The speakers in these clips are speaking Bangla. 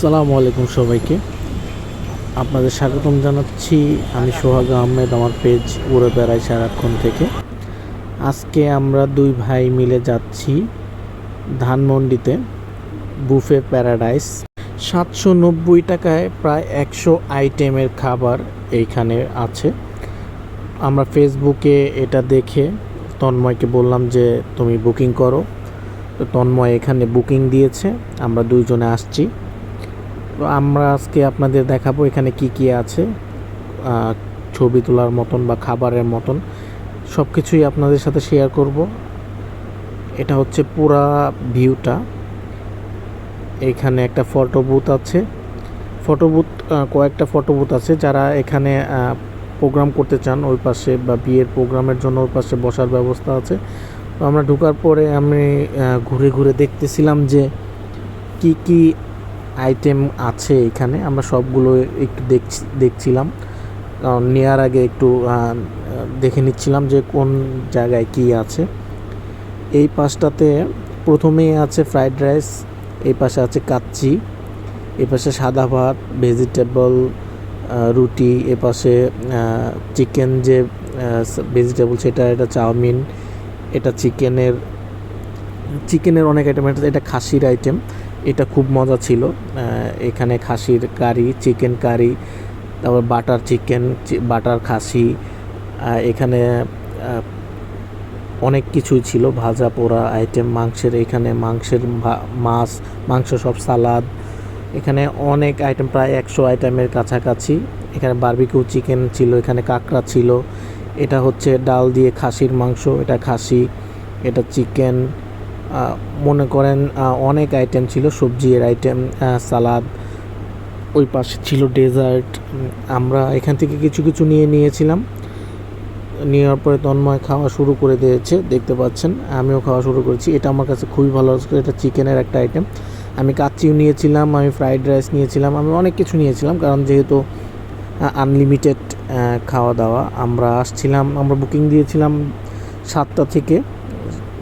আসসালামু আলাইকুম সবাইকে। আপনাদের স্বাগতম জানাচ্ছি। আমি সোহাগ আহমেদ, আমার পেজ উড়ে বেড়াই সারাক্ষণ থেকে। আজকে আমরা দুই ভাই মিলে যাচ্ছি ধানমন্ডিতে বুফে প্যারাডাইস। 790 টাকায় প্রায় 100 আইটেমের খাবার এইখানে আছে। আমরা ফেসবুকে এটা দেখে তন্ময়কে বললাম যে তুমি বুকিং করো, তো তন্ময় এখানে বুকিং দিয়েছে। আমরা দুইজনে আসছি। তো আমরা আজকে আপনাদের দেখাবো এখানে কি কি আছে, ছবি তোলার মতন বা খাবারের মতন সব কিছুই আপনাদের সাথে শেয়ার করব। এটা হচ্ছে পুরা ভিউটা। এখানে একটা ফটো বুথ আছে, কয়েকটা ফটো বুথ আছে। যারা এখানে প্রোগ্রাম করতে চান ওই পাশে, বা বিয়ের প্রোগ্রামের জন্য ওই পাশে বসার ব্যবস্থা আছে। তো আমরা ঢোকার পরে আমি ঘুরে ঘুরে দেখতেছিলাম যে কি কি আইটেম আছে এখানে। আমরা সবগুলো একটু দেখছিলাম, কারণ নেওয়ার আগে একটু দেখে নিচ্ছিলাম যে কোন জায়গায় কি আছে। এই পাশটাতে প্রথমেই আছে ফ্রাইড রাইস, এই পাশে আছে কাচ্চি, এই পাশে সাদা ভাত, ভেজিটেবল রুটি, এ পাশে চিকেন যে ভেজিটেবল সেটা, এটা চাউমিন, এটা চিকেনের অনেক আইটেম। এটা খাসির আইটেম, এটা খুব মজা ছিল। এখানে খাসির কারি, চিকেন কারি, তারপর বাটার চিকেন, বাটার খাসি, এখানে অনেক কিছুই ছিল, ভাজা পোড়া আইটেম, মাংসের, এখানে মাংস সব, সালাদ, এখানে অনেক আইটেম, প্রায় 100 আইটেমের কাছাকাছি। এখানে বারবিকিউ চিকেন ছিল, এখানে কাঁকড়া ছিল, এটা হচ্ছে ডাল দিয়ে খাসির মাংস, এটা খাসি, এটা চিকেন, মনে করেন অনেক আইটেম ছিল, সবজির আইটেম, সালাদ। ওই পাশে ছিল ডেজার্ট। আমরা এখান থেকে কিছু কিছু নিয়েছিলাম। নেওয়ার পরে তন্ময় খাওয়া শুরু করে দিয়েছে, দেখতে পাচ্ছেন। আমিও খাওয়া শুরু করেছি। এটা আমার কাছে খুবই ভালো লাগছে। এটা চিকেনের একটা আইটেম। আমি কাচ্চিও নিয়েছিলাম, আমি ফ্রাইড রাইস নিয়েছিলাম, আমি অনেক কিছু নিয়েছিলাম, কারণ যেহেতু আনলিমিটেড খাওয়া দাওয়া। আমরা বুকিং দিয়েছিলাম 7টা থেকে,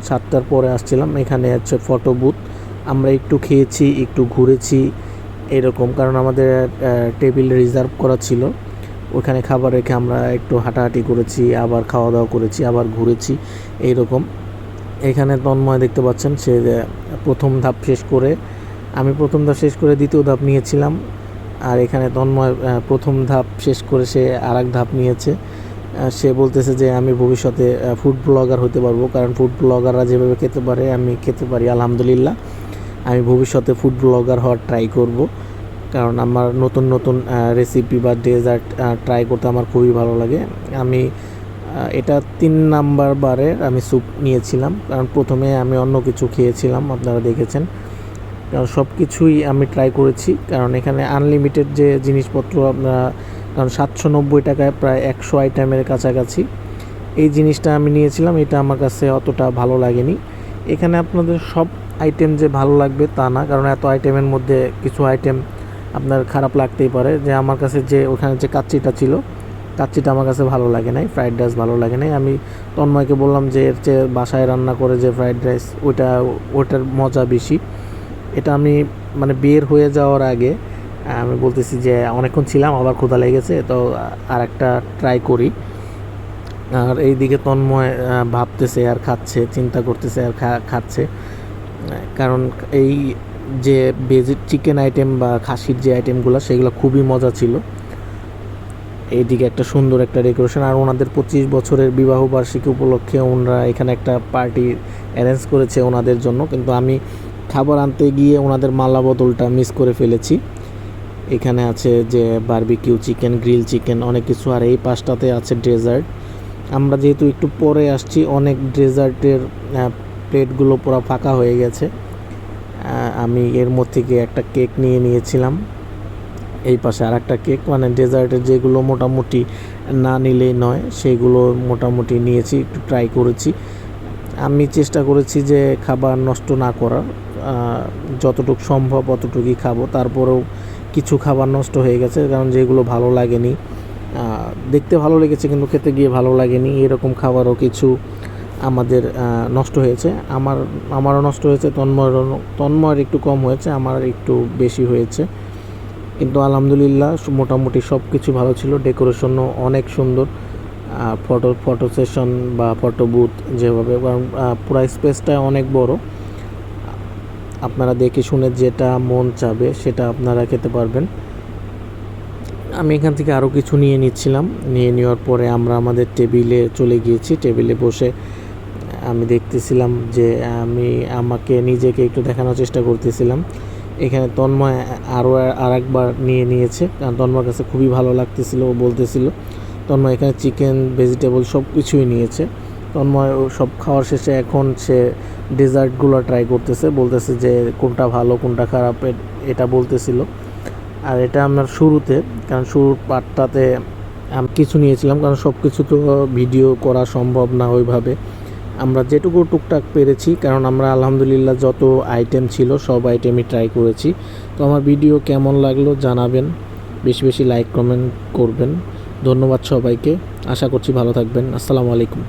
7টার পরে আসছিলাম। এখানে হচ্ছে ফটো বুথ। আমরা একটু খেয়েছি, একটু ঘুরেছি এরকম, কারণ আমাদের টেবিল রিজার্ভ করা ছিল। ওখানে খাবার রেখে আমরা একটু হাঁটাহাঁটি করেছি, আবার খাওয়া দাওয়া করেছি, আবার ঘুরেছি এইরকম। এখানে তন্ময় দেখতে পাচ্ছেন, সে প্রথম ধাপ শেষ করে, আমি প্রথম ধাপ শেষ করে দ্বিতীয় ধাপ নিয়েছিলাম। আর এখানে তন্ময় প্রথম ধাপ শেষ করে সে আরেক ধাপ নিয়েছে। সে বলতেছে যে আমি ভবিষ্যতে ফুড ব্লগার হতে পারবো, কারণ ফুড ব্লগাররা যেভাবে খেতে পারে আমি খেতে পারি। আলহামদুলিল্লাহ, আমি ভবিষ্যতে ফুড ব্লগার হওয়ার ট্রাই করব, কারণ আমার নতুন নতুন রেসিপি বা ডেজার্ট ট্রাই করতে আমার খুবই ভালো লাগে। আমি এটা 3 নাম্বার বারে আমি স্যুপ নিয়েছিলাম, কারণ প্রথমে আমি অন্য কিছু খেয়েছিলাম, আপনারা দেখেছেন। কারণ সব কিছুই আমি ট্রাই করেছি, কারণ এখানে আনলিমিটেড যে জিনিসপত্র আপনারা, কারণ 790 টাকায় প্রায় 100 আইটেমের কাছাকাছি এই জিনিসটা আমি নিয়েছিলাম। এটা আমার কাছে অতটা ভালো লাগেনি। এখানে আপনাদের সব আইটেম যে ভালো লাগবে তা না, কারণ এত আইটেমের মধ্যে কিছু আইটেম আপনার খারাপ লাগতেই পারে। যে আমার কাছে যে ওখানে যে কাচ্চিটা ছিল, কাচ্চিটা আমার কাছে ভালো লাগে নাই, ফ্রাইড রাইস ভালো লাগে নাই। আমি তন্ময়কে বললাম যে এর চেয়ে বাসায় রান্না করে যে ফ্রাইড রাইস, ওইটার মজা বেশি। এটা আমি মানে বের হয়ে যাওয়ার আগে আমি বলতেছি যে অনেকক্ষণ ছিলাম, আবার ক্ষুধা লেগেছে, তো আর একটা ট্রাই করি। আর এইদিকে তন্ময় ভাবতেছে আর খাচ্ছে, চিন্তা করতেছে আর খাচ্ছে, কারণ এই যে চিকেন আইটেম বা খাসির যে আইটেমগুলো সেগুলো খুবই মজা ছিল। এইদিকে একটা সুন্দর একটা ডেকোরেশন, আর ওনাদের 25 বছরের বিবাহ বার্ষিকী উপলক্ষে ওনারা এখানে একটা পার্টি অ্যারেঞ্জ করেছে ওনাদের জন্য। কিন্তু আমি খাবার আনতে গিয়ে ওনাদের মালা বদলটা মিস করে ফেলেছি। এখানে আছে যে বারবিকিউ চিকেন, গ্রিল চিকেন, অনেক কিছু। আর এই পাশটাতে আছে ডেজার্ট। আমরা যেহেতু একটু পরে আসছি, অনেক ডেজার্টের প্লেটগুলো পুরো ফাঁকা হয়ে গেছে। আমি এর মধ্যে থেকে একটা কেক নিয়েছিলাম। এই পাশে আর একটা কেক, মানে ডেজার্টের যেগুলো মোটামুটি না নিলেই নয় সেইগুলো মোটামুটি নিয়েছি, একটু ট্রাই করেছি। আমি চেষ্টা করেছি যে খাবার নষ্ট না করার, যতটুকু সম্ভব অতটুকুই খাবো। তারপরেও কিছু খাবার নষ্ট হয়ে গেছে, কারণ যেগুলো ভালো লাগেনি, দেখতে ভালো লেগেছে কিন্তু খেতে গিয়ে ভালো লাগেনি, এরকম খাবারও কিছু আমাদের নষ্ট হয়েছে। আমারও নষ্ট হয়েছে, তন্ময়ের একটু কম হয়েছে, আমার একটু বেশি হয়েছে। কিন্তু আলহামদুলিল্লাহ মোটামুটি সব কিছু ভালো ছিল, ডেকোরেশনও অনেক সুন্দর, ফটো সেশন বা ফটো বুথ যেভাবে, কারণ পুরো স্পেসটা অনেক বড়, আপনারা দেখে শুনে যেটা মন চাবে সেটা আপনারা খেতে পারবেন। আমি এখান থেকে আরও কিছু নিয়ে নিচ্ছিলাম, নিয়ে নেওয়ার পরে আমরা আমাদের টেবিলে চলে গিয়েছি। টেবিলে বসে আমি দেখতেছিলাম যে আমাকে নিজেকে একটু দেখানোর চেষ্টা করতেছিলাম। এখানে তন্ময় আরেকবার নিয়েছে, কারণ তন্ময়ের কাছে খুবই ভালো লাগতেছিল, ও বলতেছিল। তন্ময় এখানে চিকেন, ভেজিটেবল সব কিছুই নিয়েছে। তন্ময় সব খাওয়ার শেষে এখন সে ডেজার্টগুলো ট্রাই করতেছে, বলতেছে যে কোনটা ভালো কোনটা খারাপ এটা বলতেছিল। আর এটা আমার শুরুতে, কারণ শুরুর পার্টটাতে আমি কিছু নিয়েছিলাম, কারণ সব কিছু তো ভিডিও করা সম্ভব না ওইভাবে। আমরা যেটুকু টুকটাক পেরেছি, কারণ আমরা আলহামদুলিল্লাহ যত আইটেম ছিল সব আইটেমই ট্রাই করেছি। তো আমার ভিডিও কেমন লাগলো জানাবেন, বেশি বেশি লাইক কমেন্ট করবেন। ধন্যবাদ সবাইকে, আশা করছি ভালো থাকবেন। আসসালামু আলাইকুম।